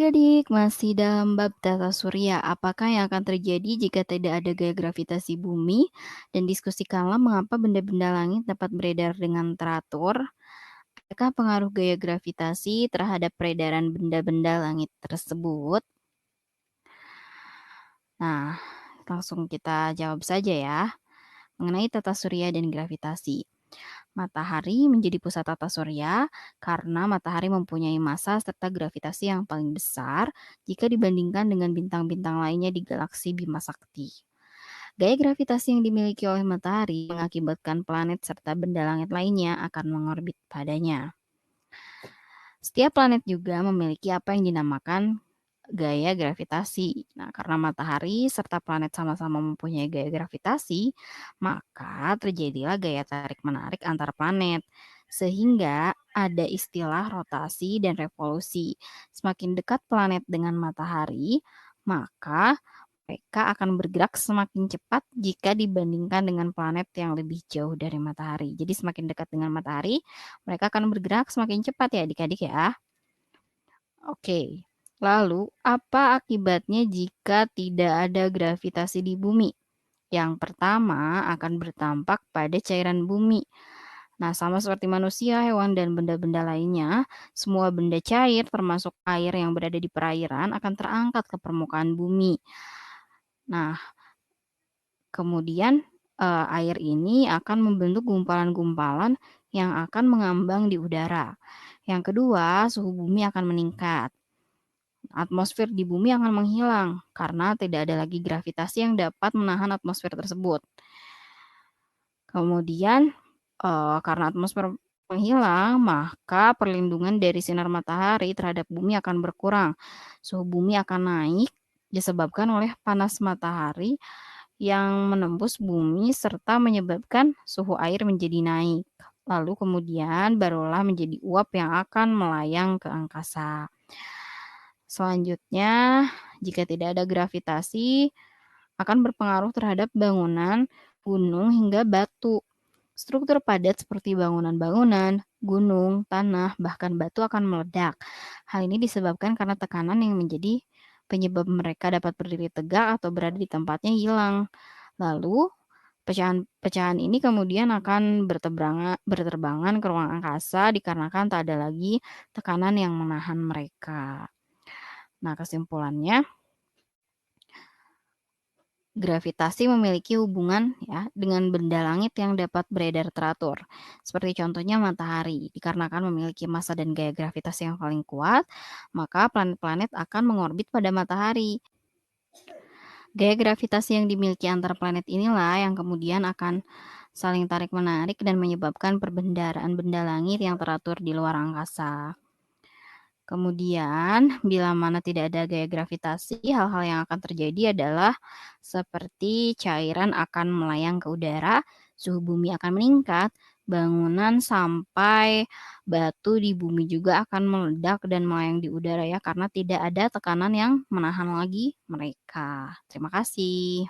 Adik-adik, masih dalam bab tata surya. Apakah yang akan terjadi jika tidak ada gaya gravitasi bumi? Dan diskusikanlah mengapa benda-benda langit dapat beredar dengan teratur. Adakah pengaruh gaya gravitasi terhadap peredaran benda-benda langit tersebut? Nah, langsung kita jawab saja ya. Mengenai tata surya dan gravitasi. Matahari menjadi pusat tata surya karena matahari mempunyai massa serta gravitasi yang paling besar jika dibandingkan dengan bintang-bintang lainnya di galaksi Bima Sakti. Gaya gravitasi yang dimiliki oleh matahari mengakibatkan planet serta benda langit lainnya akan mengorbit padanya. Setiap planet juga memiliki apa yang dinamakan gaya gravitasi. Nah, karena matahari serta planet sama-sama mempunyai gaya gravitasi, maka terjadilah gaya tarik-menarik antar planet. Sehingga ada istilah rotasi dan revolusi. Semakin dekat planet dengan matahari, maka mereka akan bergerak semakin cepat jika dibandingkan dengan planet yang lebih jauh dari matahari. Jadi semakin dekat dengan matahari, mereka akan bergerak semakin cepat ya adik-adik ya. Oke, lalu apa akibatnya jika tidak ada gravitasi di bumi? Yang pertama akan berdampak pada cairan bumi. Nah, sama seperti manusia, hewan, dan benda-benda lainnya, semua benda cair termasuk air yang berada di perairan akan terangkat ke permukaan bumi. Nah, kemudian air ini akan membentuk gumpalan-gumpalan yang akan mengambang di udara. Yang kedua, suhu bumi akan meningkat. Atmosfer di bumi akan menghilang karena tidak ada lagi gravitasi yang dapat menahan atmosfer tersebut. Kemudian, karena atmosfer menghilang, maka perlindungan dari sinar matahari terhadap bumi akan berkurang. Suhu bumi akan naik disebabkan oleh panas matahari yang menembus bumi serta menyebabkan suhu air menjadi naik. Lalu kemudian barulah menjadi uap yang akan melayang ke angkasa. Selanjutnya, jika tidak ada gravitasi, akan berpengaruh terhadap bangunan, gunung, hingga batu. Struktur padat seperti bangunan-bangunan, gunung, tanah, bahkan batu akan meledak. Hal ini disebabkan karena tekanan yang menjadi penyebab mereka dapat berdiri tegak atau berada di tempatnya hilang. Lalu, pecahan-pecahan ini kemudian akan berterbangan ke ruang angkasa dikarenakan tak ada lagi tekanan yang menahan mereka. Nah, kesimpulannya, gravitasi memiliki hubungan ya dengan benda langit yang dapat beredar teratur. Seperti contohnya matahari, dikarenakan memiliki massa dan gaya gravitasi yang paling kuat, maka planet-planet akan mengorbit pada matahari. Gaya gravitasi yang dimiliki antar planet inilah yang kemudian akan saling tarik-menarik dan menyebabkan perbendaharaan benda langit yang teratur di luar angkasa. Kemudian, bila mana tidak ada gaya gravitasi, hal-hal yang akan terjadi adalah seperti cairan akan melayang ke udara, suhu bumi akan meningkat, bangunan sampai batu di bumi juga akan meledak dan melayang di udara ya, karena tidak ada tekanan yang menahan lagi mereka. Terima kasih.